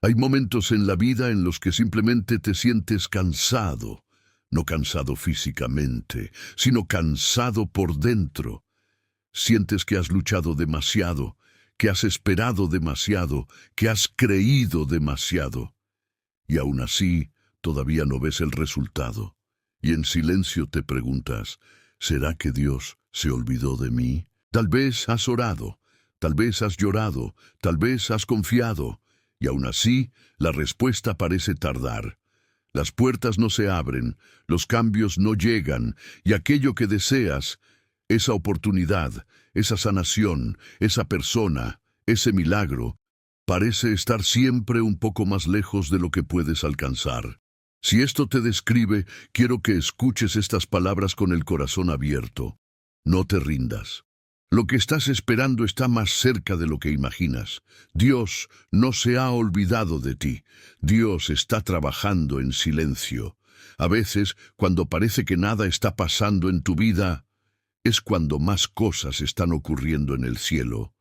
Hay momentos en la vida en los que simplemente te sientes cansado, no cansado físicamente, sino cansado por dentro. Sientes que has luchado demasiado, que has esperado demasiado, que has creído demasiado. Y aún así, todavía no ves el resultado. Y en silencio te preguntas, ¿será que Dios se olvidó de mí? Tal vez has orado, tal vez has llorado, tal vez has confiado. Y aún así, la respuesta parece tardar. Las puertas no se abren, los cambios no llegan, y aquello que deseas, esa oportunidad, esa sanación, esa persona, ese milagro, parece estar siempre un poco más lejos de lo que puedes alcanzar. Si esto te describe, quiero que escuches estas palabras con el corazón abierto. No te rindas. Lo que estás esperando está más cerca de lo que imaginas. Dios no se ha olvidado de ti. Dios está trabajando en silencio. A veces, cuando parece que nada está pasando en tu vida, es cuando más cosas están ocurriendo en el cielo.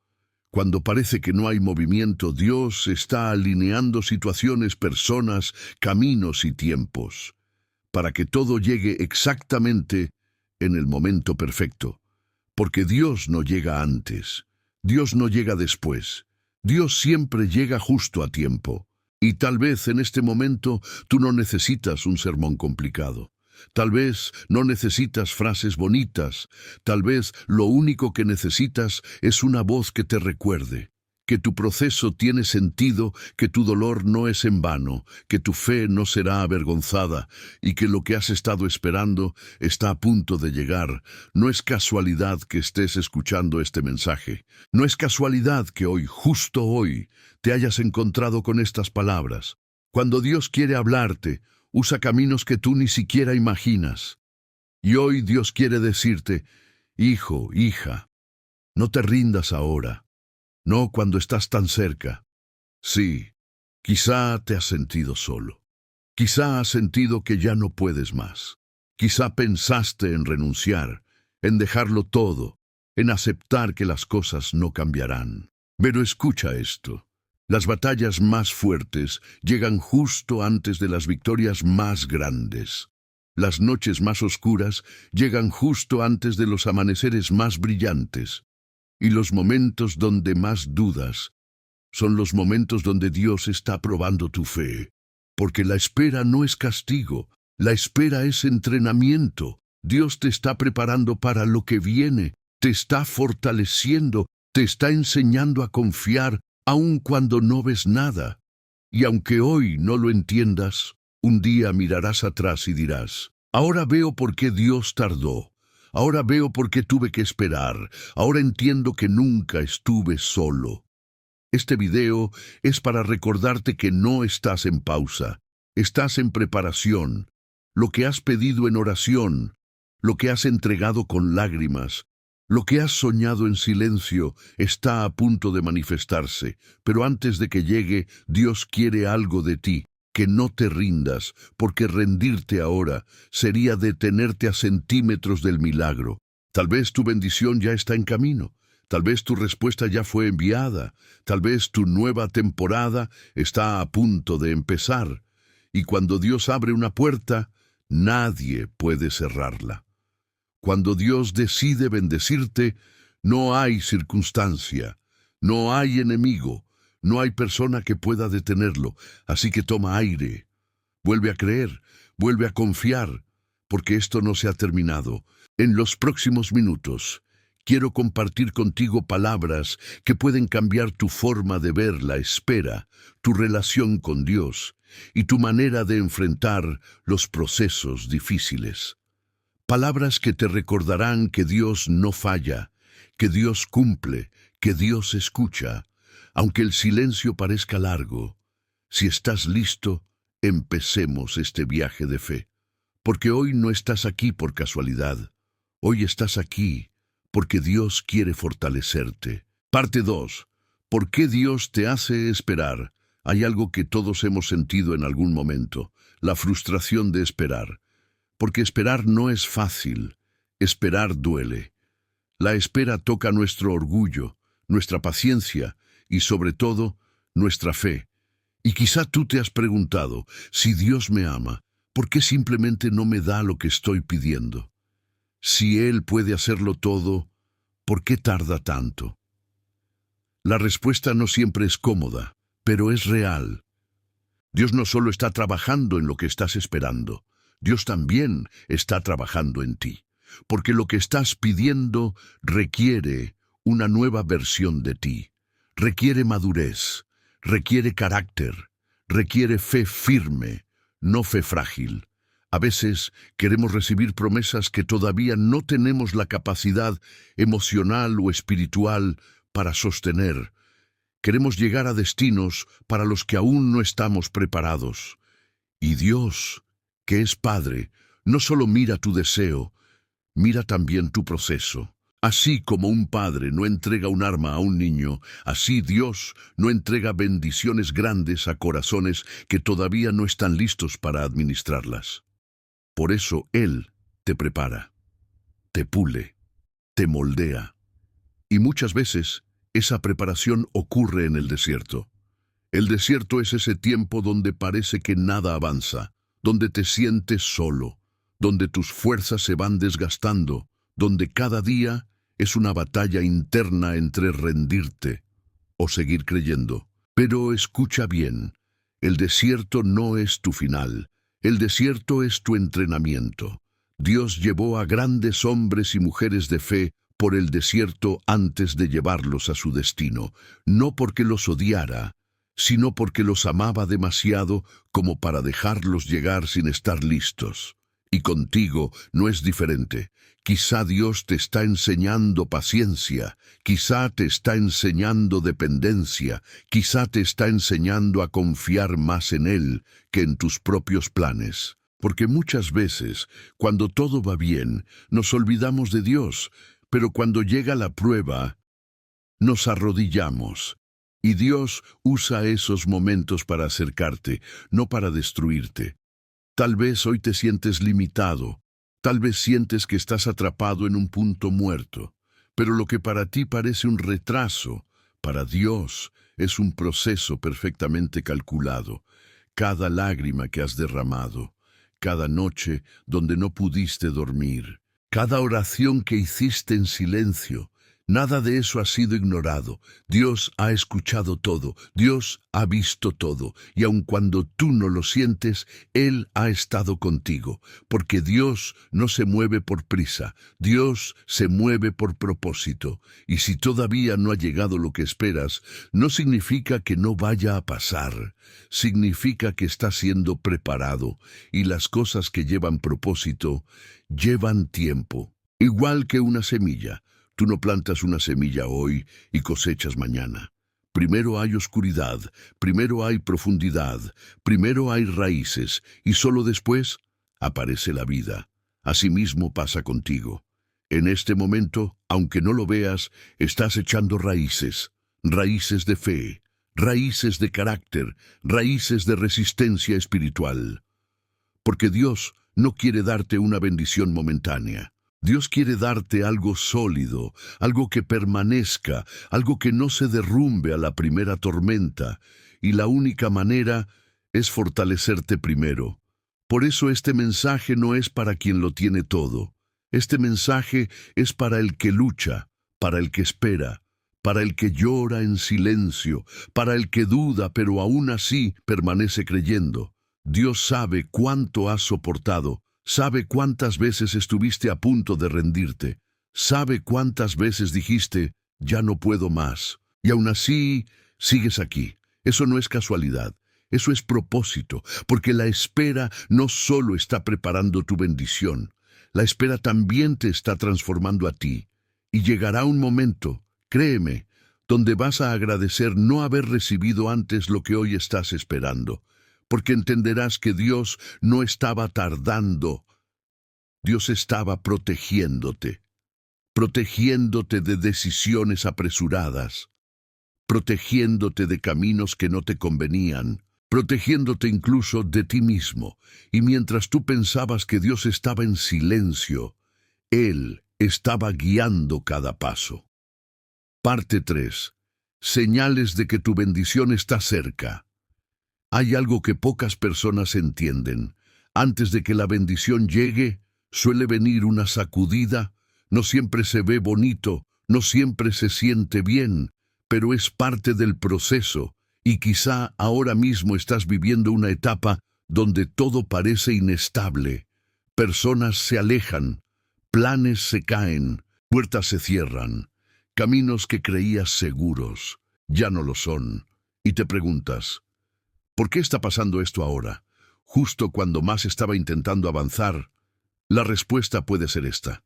Cuando parece que no hay movimiento, Dios está alineando situaciones, personas, caminos y tiempos, para que todo llegue exactamente en el momento perfecto. Porque Dios no llega antes, Dios no llega después, Dios siempre llega justo a tiempo. Y tal vez en este momento tú no necesitas un sermón complicado. Tal vez no necesitas frases bonitas, tal vez lo único que necesitas es una voz que te recuerde que tu proceso tiene sentido, que tu dolor no es en vano, que tu fe no será avergonzada y que lo que has estado esperando está a punto de llegar. No es casualidad que estés escuchando este mensaje. No es casualidad que hoy, justo hoy, te hayas encontrado con estas palabras. Cuando Dios quiere hablarte, usa caminos que tú ni siquiera imaginas. Y hoy Dios quiere decirte, hijo, hija, no te rindas ahora. No cuando estás tan cerca. Sí, quizá te has sentido solo. Quizá has sentido que ya no puedes más. Quizá pensaste en renunciar, en dejarlo todo, en aceptar que las cosas no cambiarán. Pero escucha esto. Las batallas más fuertes llegan justo antes de las victorias más grandes. Las noches más oscuras llegan justo antes de los amaneceres más brillantes. Y los momentos donde más dudas son los momentos donde Dios está probando tu fe. Porque la espera no es castigo, la espera es entrenamiento. Dios te está preparando para lo que viene, te está fortaleciendo, te está enseñando a confiar aun cuando no ves nada. Y aunque hoy no lo entiendas, un día mirarás atrás y dirás, ahora veo por qué Dios tardó. Ahora veo por qué tuve que esperar. Ahora entiendo que nunca estuve solo. Este video es para recordarte que no estás en pausa. Estás en preparación. Lo que has pedido en oración, lo que has entregado con lágrimas, lo que has soñado en silencio, está a punto de manifestarse. Pero antes de que llegue, Dios quiere algo de ti. Que no te rindas, porque rendirte ahora sería detenerte a centímetros del milagro. Tal vez tu bendición ya está en camino, tal vez tu respuesta ya fue enviada, tal vez tu nueva temporada está a punto de empezar. Y cuando Dios abre una puerta, nadie puede cerrarla. Cuando Dios decide bendecirte, no hay circunstancia, no hay enemigo, no hay persona que pueda detenerlo, así que toma aire, vuelve a creer, vuelve a confiar, porque esto no se ha terminado. En los próximos minutos, quiero compartir contigo palabras que pueden cambiar tu forma de ver la espera, tu relación con Dios y tu manera de enfrentar los procesos difíciles. Palabras que te recordarán que Dios no falla, que Dios cumple, que Dios escucha. Aunque el silencio parezca largo, si estás listo, empecemos este viaje de fe. Porque hoy no estás aquí por casualidad. Hoy estás aquí porque Dios quiere fortalecerte. Parte 2. ¿Por qué Dios te hace esperar? Hay algo que todos hemos sentido en algún momento, la frustración de esperar. Porque esperar no es fácil, esperar duele. La espera toca nuestro orgullo, nuestra paciencia, y sobre todo, nuestra fe. Y quizá tú te has preguntado, si Dios me ama, ¿por qué simplemente no me da lo que estoy pidiendo? Si Él puede hacerlo todo, ¿por qué tarda tanto? La respuesta no siempre es cómoda, pero es real. Dios no solo está trabajando en lo que estás esperando, Dios también está trabajando en ti, porque lo que estás pidiendo requiere una nueva versión de ti, requiere madurez, requiere carácter, requiere fe firme, no fe frágil. A veces queremos recibir promesas que todavía no tenemos la capacidad emocional o espiritual para sostener. Queremos llegar a destinos para los que aún no estamos preparados. Y Dios, que es Padre, no solo mira tu deseo, mira también tu proceso. Así como un padre no entrega un arma a un niño, así Dios no entrega bendiciones grandes a corazones que todavía no están listos para administrarlas. Por eso Él te prepara, te pule, te moldea. Y muchas veces esa preparación ocurre en el desierto. El desierto es ese tiempo donde parece que nada avanza, donde te sientes solo, donde tus fuerzas se van desgastando, donde cada día es una batalla interna entre rendirte o seguir creyendo. Pero escucha bien, el desierto no es tu final, el desierto es tu entrenamiento. Dios llevó a grandes hombres y mujeres de fe por el desierto antes de llevarlos a su destino, no porque los odiara, sino porque los amaba demasiado como para dejarlos llegar sin estar listos. Y contigo no es diferente. Quizá Dios te está enseñando paciencia, quizá te está enseñando dependencia, quizá te está enseñando a confiar más en Él que en tus propios planes. Porque muchas veces, cuando todo va bien, nos olvidamos de Dios, pero cuando llega la prueba, nos arrodillamos. Y Dios usa esos momentos para acercarte, no para destruirte. Tal vez hoy te sientes limitado, tal vez sientes que estás atrapado en un punto muerto, pero lo que para ti parece un retraso, para Dios es un proceso perfectamente calculado. Cada lágrima que has derramado, cada noche donde no pudiste dormir, cada oración que hiciste en silencio, nada de eso ha sido ignorado. Dios ha escuchado todo, Dios ha visto todo, y aun cuando tú no lo sientes, Él ha estado contigo, porque Dios no se mueve por prisa, Dios se mueve por propósito, y si todavía no ha llegado lo que esperas, no significa que no vaya a pasar, significa que está siendo preparado, y las cosas que llevan propósito llevan tiempo, igual que una semilla. Tú no plantas una semilla hoy y cosechas mañana. Primero hay oscuridad, primero hay profundidad, primero hay raíces y solo después aparece la vida. Asimismo pasa contigo. En este momento, aunque no lo veas, estás echando raíces, raíces de fe, raíces de carácter, raíces de resistencia espiritual. Porque Dios no quiere darte una bendición momentánea. Dios quiere darte algo sólido, algo que permanezca, algo que no se derrumbe a la primera tormenta, y la única manera es fortalecerte primero. Por eso este mensaje no es para quien lo tiene todo. Este mensaje es para el que lucha, para el que espera, para el que llora en silencio, para el que duda pero aún así permanece creyendo. Dios sabe cuánto has soportado, sabe cuántas veces estuviste a punto de rendirte, sabe cuántas veces dijiste, ya no puedo más, y aún así sigues aquí. Eso no es casualidad, eso es propósito, porque la espera no solo está preparando tu bendición, la espera también te está transformando a ti, y llegará un momento, créeme, donde vas a agradecer no haber recibido antes lo que hoy estás esperando, porque entenderás que Dios no estaba tardando, Dios estaba protegiéndote, protegiéndote de decisiones apresuradas, protegiéndote de caminos que no te convenían, protegiéndote incluso de ti mismo. Y mientras tú pensabas que Dios estaba en silencio, Él estaba guiando cada paso. Parte 3. Señales de que tu bendición está cerca. Hay algo que pocas personas entienden. Antes de que la bendición llegue, suele venir una sacudida. No siempre se ve bonito, no siempre se siente bien, pero es parte del proceso, y quizá ahora mismo estás viviendo una etapa donde todo parece inestable. Personas se alejan, planes se caen, puertas se cierran, caminos que creías seguros ya no lo son, y te preguntas, ¿por qué está pasando esto ahora? Justo cuando más estaba intentando avanzar. La respuesta puede ser esta: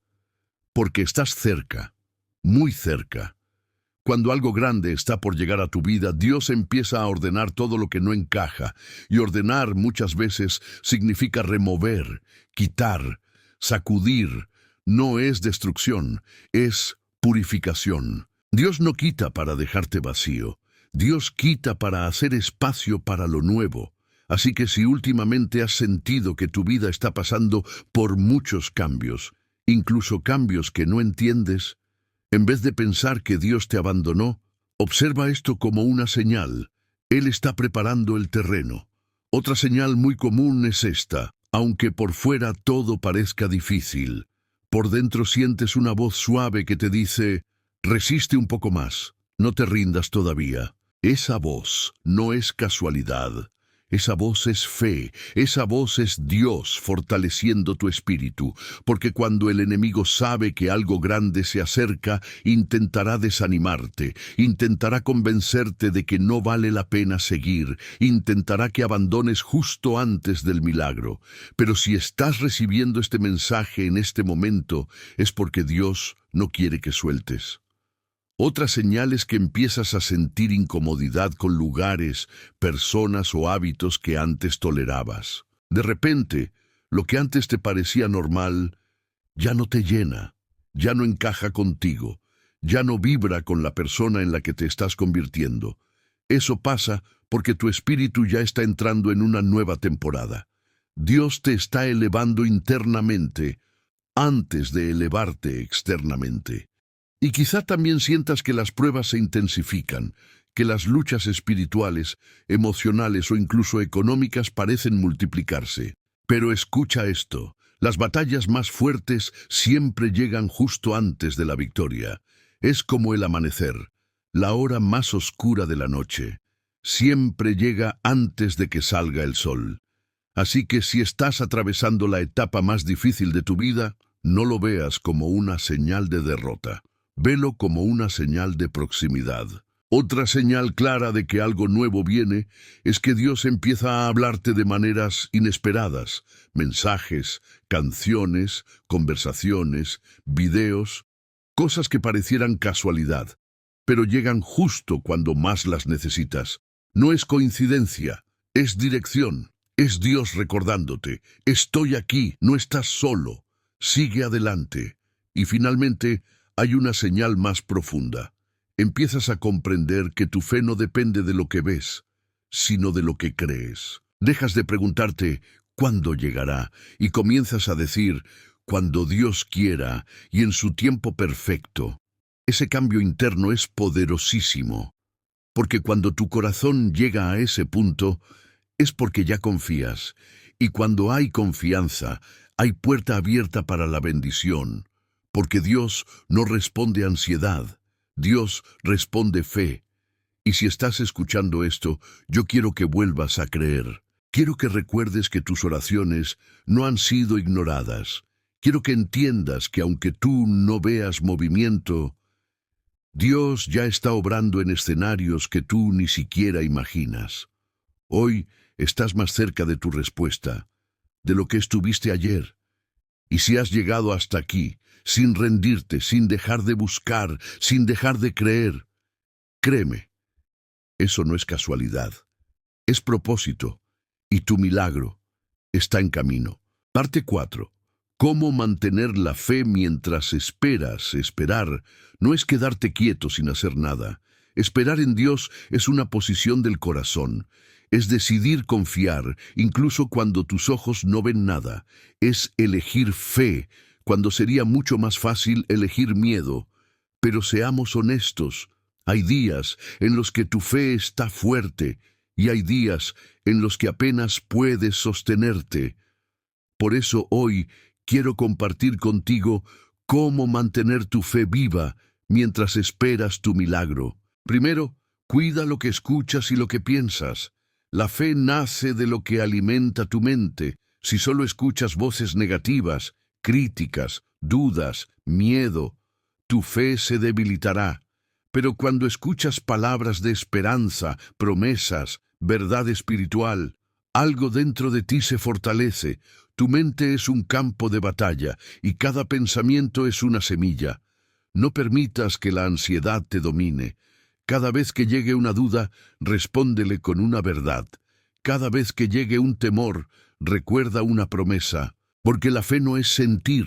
porque estás cerca, muy cerca. Cuando algo grande está por llegar a tu vida, Dios empieza a ordenar todo lo que no encaja, y ordenar muchas veces significa remover, quitar, sacudir. No es destrucción, es purificación. Dios no quita para dejarte vacío, Dios quita para hacer espacio para lo nuevo. Así que si últimamente has sentido que tu vida está pasando por muchos cambios, incluso cambios que no entiendes, en vez de pensar que Dios te abandonó, observa esto como una señal. Él está preparando el terreno. Otra señal muy común es esta: aunque por fuera todo parezca difícil, por dentro sientes una voz suave que te dice, resiste un poco más, no te rindas todavía. Esa voz no es casualidad. Esa voz es fe, esa voz es Dios fortaleciendo tu espíritu, porque cuando el enemigo sabe que algo grande se acerca, intentará desanimarte, intentará convencerte de que no vale la pena seguir, intentará que abandones justo antes del milagro. Pero si estás recibiendo este mensaje en este momento, es porque Dios no quiere que sueltes. Otra señal es que empiezas a sentir incomodidad con lugares, personas o hábitos que antes tolerabas. De repente, lo que antes te parecía normal, ya no te llena, ya no encaja contigo, ya no vibra con la persona en la que te estás convirtiendo. Eso pasa porque tu espíritu ya está entrando en una nueva temporada. Dios te está elevando internamente antes de elevarte externamente. Y quizá también sientas que las pruebas se intensifican, que las luchas espirituales, emocionales o incluso económicas parecen multiplicarse. Pero escucha esto: las batallas más fuertes siempre llegan justo antes de la victoria. Es como el amanecer, la hora más oscura de la noche. Siempre llega antes de que salga el sol. Así que si estás atravesando la etapa más difícil de tu vida, no lo veas como una señal de derrota. Velo como una señal de proximidad. Otra señal clara de que algo nuevo viene es que Dios empieza a hablarte de maneras inesperadas. Mensajes, canciones, conversaciones, videos, cosas que parecieran casualidad, pero llegan justo cuando más las necesitas. No es coincidencia, es dirección. Es Dios recordándote: estoy aquí, no estás solo, sigue adelante. Y finalmente, hay una señal más profunda. Empiezas a comprender que tu fe no depende de lo que ves, sino de lo que crees. Dejas de preguntarte ¿cuándo llegará? Y comienzas a decir cuando Dios quiera y en su tiempo perfecto. Ese cambio interno es poderosísimo, porque cuando tu corazón llega a ese punto, es porque ya confías, y cuando hay confianza, hay puerta abierta para la bendición. Porque Dios no responde ansiedad, Dios responde fe. Y si estás escuchando esto, yo quiero que vuelvas a creer. Quiero que recuerdes que tus oraciones no han sido ignoradas. Quiero que entiendas que aunque tú no veas movimiento, Dios ya está obrando en escenarios que tú ni siquiera imaginas. Hoy estás más cerca de tu respuesta, de lo que estuviste ayer. Y si has llegado hasta aquí, sin rendirte, sin dejar de buscar, sin dejar de creer, créeme, eso no es casualidad, es propósito, y tu milagro está en camino. Parte 4. ¿Cómo mantener la fe mientras esperas? Esperar no es quedarte quieto sin hacer nada. Esperar en Dios es una posición del corazón. Es decidir confiar, incluso cuando tus ojos no ven nada. Es elegir fe, cuando sería mucho más fácil elegir miedo. Pero seamos honestos, hay días en los que tu fe está fuerte y hay días en los que apenas puedes sostenerte. Por eso hoy quiero compartir contigo cómo mantener tu fe viva mientras esperas tu milagro. Primero, cuida lo que escuchas y lo que piensas. La fe nace de lo que alimenta tu mente. Si solo escuchas voces negativas, críticas, dudas, miedo, tu fe se debilitará. Pero cuando escuchas palabras de esperanza, promesas, verdad espiritual, algo dentro de ti se fortalece. Tu mente es un campo de batalla y cada pensamiento es una semilla. No permitas que la ansiedad te domine. Cada vez que llegue una duda, respóndele con una verdad. Cada vez que llegue un temor, recuerda una promesa. Porque la fe no es sentir.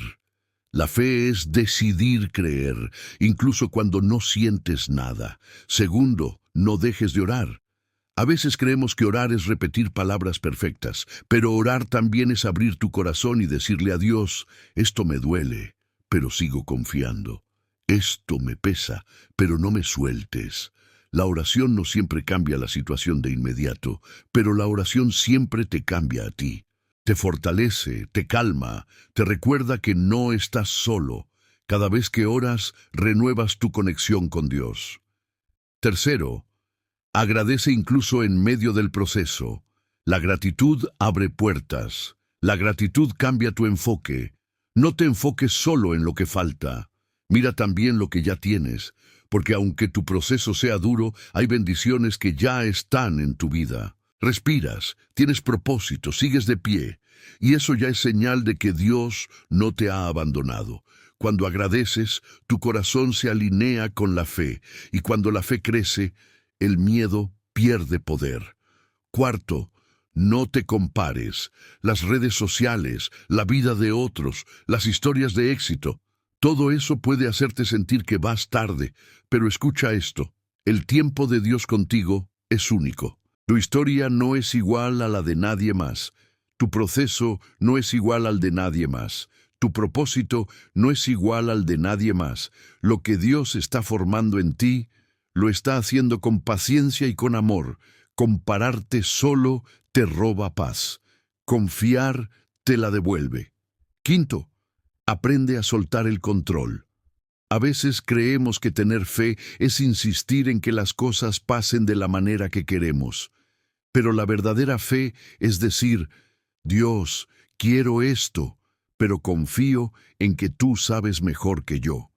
La fe es decidir creer, incluso cuando no sientes nada. Segundo, no dejes de orar. A veces creemos que orar es repetir palabras perfectas, pero orar también es abrir tu corazón y decirle a Dios, esto me duele, pero sigo confiando. Esto me pesa, pero no me sueltes. La oración no siempre cambia la situación de inmediato, pero la oración siempre te cambia a ti. Te fortalece, te calma, te recuerda que no estás solo. Cada vez que oras, renuevas tu conexión con Dios. Tercero, agradece incluso en medio del proceso. La gratitud abre puertas. La gratitud cambia tu enfoque. No te enfoques solo en lo que falta. Mira también lo que ya tienes, porque aunque tu proceso sea duro, hay bendiciones que ya están en tu vida. Respiras, tienes propósito, sigues de pie, y eso ya es señal de que Dios no te ha abandonado. Cuando agradeces, tu corazón se alinea con la fe, y cuando la fe crece, el miedo pierde poder. Cuarto, no te compares. Las redes sociales, la vida de otros, las historias de éxito, todo eso puede hacerte sentir que vas tarde, pero escucha esto. El tiempo de Dios contigo es único. Tu historia no es igual a la de nadie más. Tu proceso no es igual al de nadie más. Tu propósito no es igual al de nadie más. Lo que Dios está formando en ti, lo está haciendo con paciencia y con amor. Compararte solo te roba paz. Confiar te la devuelve. Quinto, aprende a soltar el control. A veces creemos que tener fe es insistir en que las cosas pasen de la manera que queremos. Pero la verdadera fe es decir, Dios, quiero esto, pero confío en que tú sabes mejor que yo.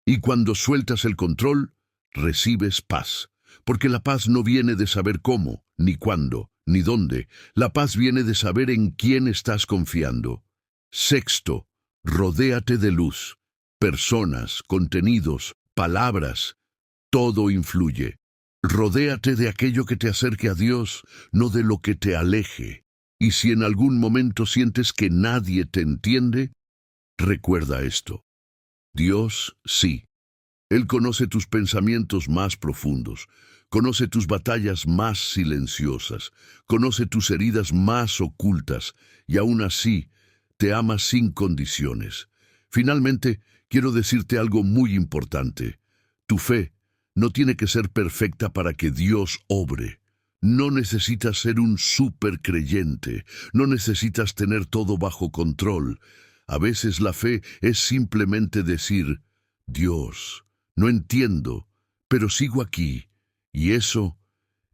Y cuando sueltas el control, recibes paz. Porque la paz no viene de saber cómo, ni cuándo, ni dónde. La paz viene de saber en quién estás confiando. Sexto, rodéate de luz. Personas, contenidos, palabras, todo influye. Rodéate de aquello que te acerque a Dios, no de lo que te aleje. Y si en algún momento sientes que nadie te entiende, recuerda esto. Dios sí. Él conoce tus pensamientos más profundos, conoce tus batallas más silenciosas, conoce tus heridas más ocultas, y aún así te ama sin condiciones. Finalmente, quiero decirte algo muy importante. Tu fe no tiene que ser perfecta para que Dios obre. No necesitas ser un supercreyente, no necesitas tener todo bajo control. A veces la fe es simplemente decir, Dios, no entiendo, pero sigo aquí, y eso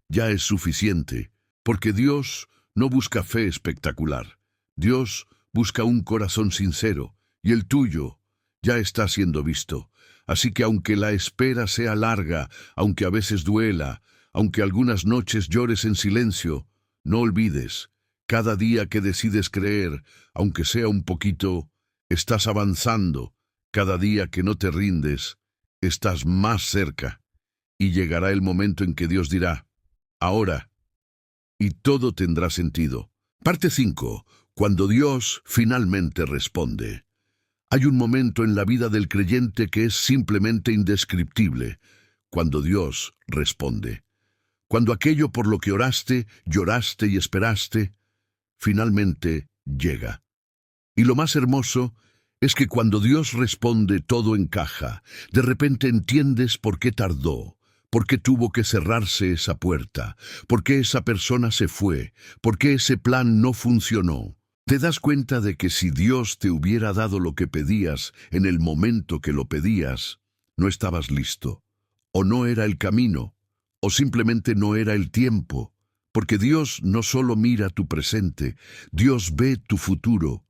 ya es suficiente, porque Dios no busca fe espectacular. Dios busca un corazón sincero, y el tuyo ya está siendo visto. Así que aunque la espera sea larga, aunque a veces duela, aunque algunas noches llores en silencio, no olvides, cada día que decides creer, aunque sea un poquito, estás avanzando. Cada día que no te rindes, estás más cerca. Y llegará el momento en que Dios dirá, ahora, y todo tendrá sentido. Parte 5. Cuando Dios finalmente responde. Hay un momento en la vida del creyente que es simplemente indescriptible, cuando Dios responde. Cuando aquello por lo que oraste, lloraste y esperaste, finalmente llega. Y lo más hermoso es que cuando Dios responde todo encaja. De repente entiendes por qué tardó, ¿Por qué tuvo que cerrarse esa puerta? ¿Por qué esa persona se fue? ¿Por qué ese plan no funcionó? Te das cuenta de que si Dios te hubiera dado lo que pedías en el momento que lo pedías, no estabas listo, o no era el camino, o simplemente no era el tiempo, porque Dios no solo mira tu presente, Dios ve tu futuro,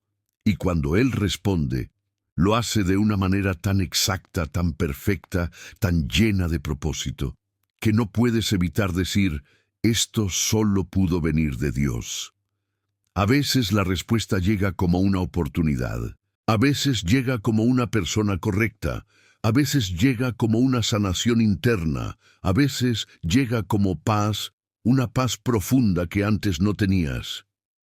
y cuando Él responde, lo hace de una manera tan exacta, tan perfecta, tan llena de propósito, que no puedes evitar decir, esto solo pudo venir de Dios. A veces la respuesta llega como una oportunidad, a veces llega como una persona correcta, a veces llega como una sanación interna, a veces llega como paz, una paz profunda que antes no tenías.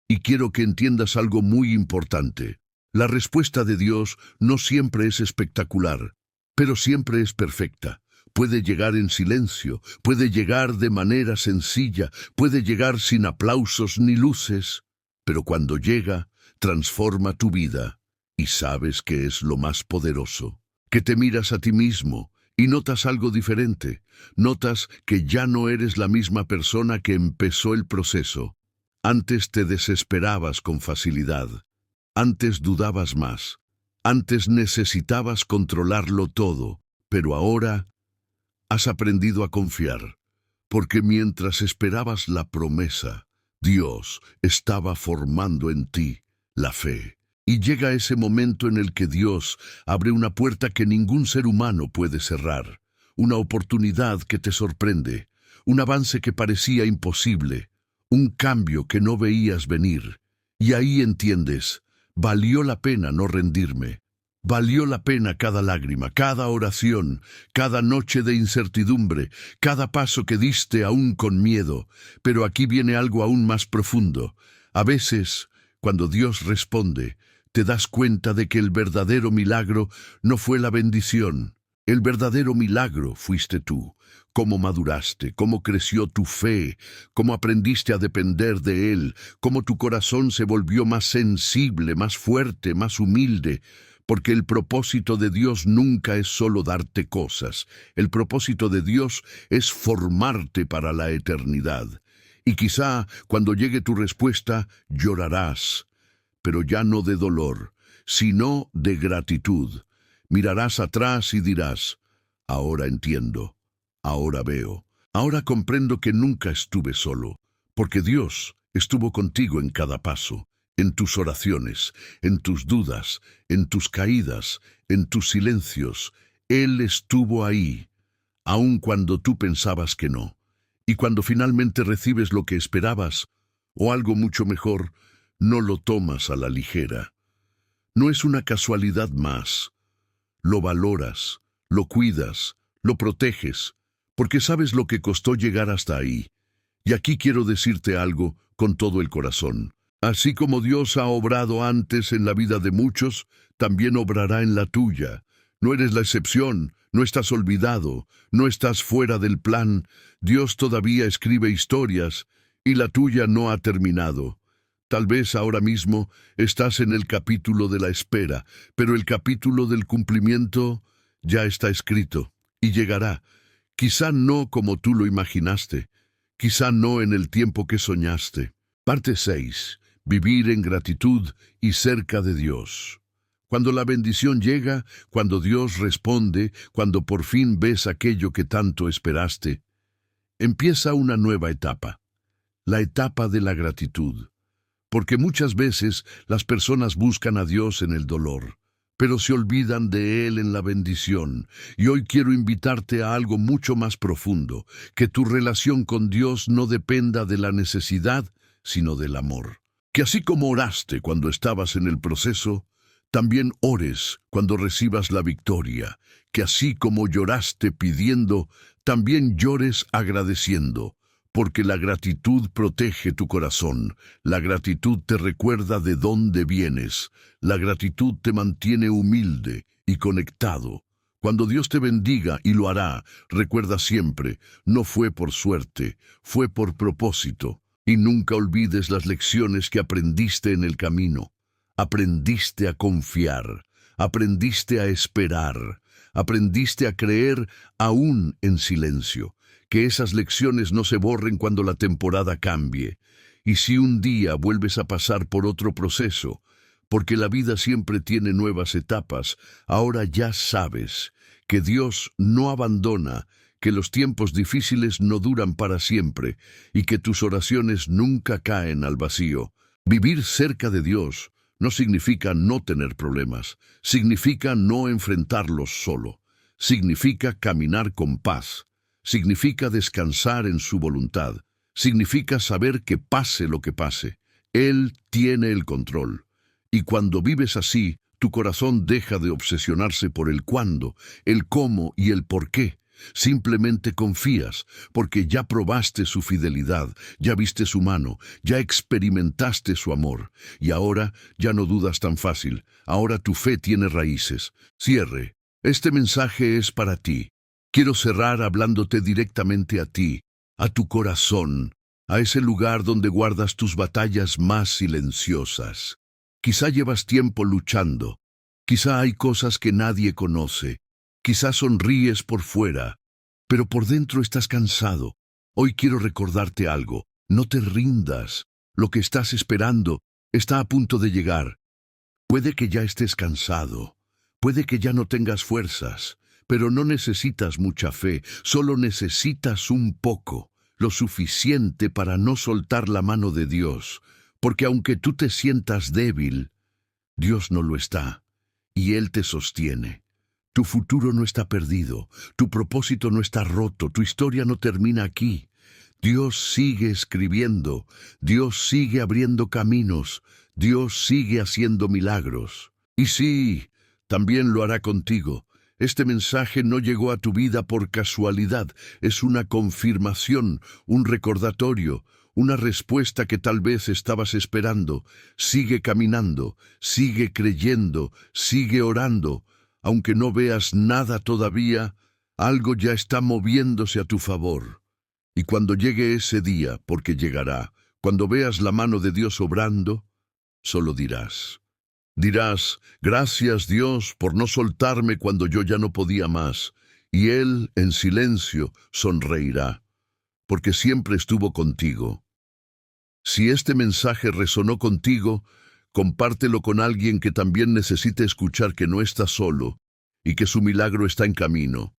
Y quiero que entiendas algo muy importante. La respuesta de Dios no siempre es espectacular, pero siempre es perfecta. Puede llegar en silencio, puede llegar de manera sencilla, puede llegar sin aplausos ni luces, pero cuando llega, transforma tu vida. Y sabes que es lo más poderoso, que te miras a ti mismo y notas algo diferente. Notas que ya no eres la misma persona que empezó el proceso. Antes te desesperabas con facilidad. Antes dudabas más. Antes necesitabas controlarlo todo. Pero ahora has aprendido a confiar. Porque mientras esperabas la promesa, Dios estaba formando en ti la fe. Y llega ese momento en el que Dios abre una puerta que ningún ser humano puede cerrar. Una oportunidad que te sorprende. Un avance que parecía imposible. Un cambio que no veías venir. Y ahí entiendes, valió la pena no rendirme. Valió la pena cada lágrima, cada oración, cada noche de incertidumbre, cada paso que diste aún con miedo. Pero aquí viene algo aún más profundo. A veces, cuando Dios responde, te das cuenta de que el verdadero milagro no fue la bendición. El verdadero milagro fuiste tú. Cómo maduraste, cómo creció tu fe, cómo aprendiste a depender de Él, cómo tu corazón se volvió más sensible, más fuerte, más humilde. Porque el propósito de Dios nunca es solo darte cosas. El propósito de Dios es formarte para la eternidad. Y quizá cuando llegue tu respuesta llorarás, pero ya no de dolor, sino de gratitud. Mirarás atrás y dirás, ahora entiendo, ahora veo, ahora comprendo que nunca estuve solo, porque Dios estuvo contigo en cada paso. En tus oraciones, en tus dudas, en tus caídas, en tus silencios. Él estuvo ahí, aun cuando tú pensabas que no. Y cuando finalmente recibes lo que esperabas, o algo mucho mejor, no lo tomas a la ligera. No es una casualidad más. Lo valoras, lo cuidas, lo proteges, porque sabes lo que costó llegar hasta ahí. Y aquí quiero decirte algo con todo el corazón. Así como Dios ha obrado antes en la vida de muchos, también obrará en la tuya. No eres la excepción, no estás olvidado, no estás fuera del plan. Dios todavía escribe historias y la tuya no ha terminado. Tal vez ahora mismo estás en el capítulo de la espera, pero el capítulo del cumplimiento ya está escrito y llegará. Quizá no como tú lo imaginaste, quizá no en el tiempo que soñaste. Parte 6. Vivir en gratitud y cerca de Dios. Cuando la bendición llega, cuando Dios responde, cuando por fin ves aquello que tanto esperaste, empieza una nueva etapa, la etapa de la gratitud. Porque muchas veces las personas buscan a Dios en el dolor, pero se olvidan de Él en la bendición. Y hoy quiero invitarte a algo mucho más profundo, que tu relación con Dios no dependa de la necesidad, sino del amor. Que así como oraste cuando estabas en el proceso, también ores cuando recibas la victoria. Que así como lloraste pidiendo, también llores agradeciendo. Porque la gratitud protege tu corazón. La gratitud te recuerda de dónde vienes. La gratitud te mantiene humilde y conectado. Cuando Dios te bendiga, y lo hará, recuerda siempre, no fue por suerte, fue por propósito. Y nunca olvides las lecciones que aprendiste en el camino. Aprendiste a confiar, aprendiste a esperar, aprendiste a creer aún en silencio. que esas lecciones no se borren cuando la temporada cambie. Y si un día vuelves a pasar por otro proceso, porque la vida siempre tiene nuevas etapas, ahora ya sabes que Dios no abandona, que los tiempos difíciles no duran para siempre y que tus oraciones nunca caen al vacío. Vivir cerca de Dios no significa no tener problemas, significa no enfrentarlos solo, significa caminar con paz, significa descansar en su voluntad, significa saber que pase lo que pase, Él tiene el control. Y cuando vives así, tu corazón deja de obsesionarse por el cuándo, el cómo y el por qué. Simplemente confías, porque ya probaste su fidelidad, ya viste su mano, ya experimentaste su amor, y ahora ya no dudas tan fácil, ahora tu fe tiene raíces. Cierre. Este mensaje es para ti. Quiero cerrar hablándote directamente a ti, a tu corazón, a ese lugar donde guardas tus batallas más silenciosas. Quizá llevas tiempo luchando, quizá hay cosas que nadie conoce, quizá sonríes por fuera, pero por dentro estás cansado. Hoy quiero recordarte algo, no te rindas, lo que estás esperando está a punto de llegar. Puede que ya estés cansado, puede que ya no tengas fuerzas, pero no necesitas mucha fe, solo necesitas un poco, lo suficiente para no soltar la mano de Dios, porque aunque tú te sientas débil, Dios no lo está, y Él te sostiene. Tu futuro no está perdido, tu propósito no está roto, tu historia no termina aquí. Dios sigue escribiendo, Dios sigue abriendo caminos, Dios sigue haciendo milagros. Y sí, también lo hará contigo. Este mensaje no llegó a tu vida por casualidad, es una confirmación, un recordatorio, una respuesta que tal vez estabas esperando. Sigue caminando, sigue creyendo, sigue orando. Aunque no veas nada todavía, algo ya está moviéndose a tu favor. Y cuando llegue ese día, porque llegará, cuando veas la mano de Dios obrando, solo dirás, gracias Dios por no soltarme cuando yo ya no podía más, y Él, en silencio, sonreirá, porque siempre estuvo contigo. Si este mensaje resonó contigo, compártelo con alguien que también necesite escuchar que no está solo y que su milagro está en camino.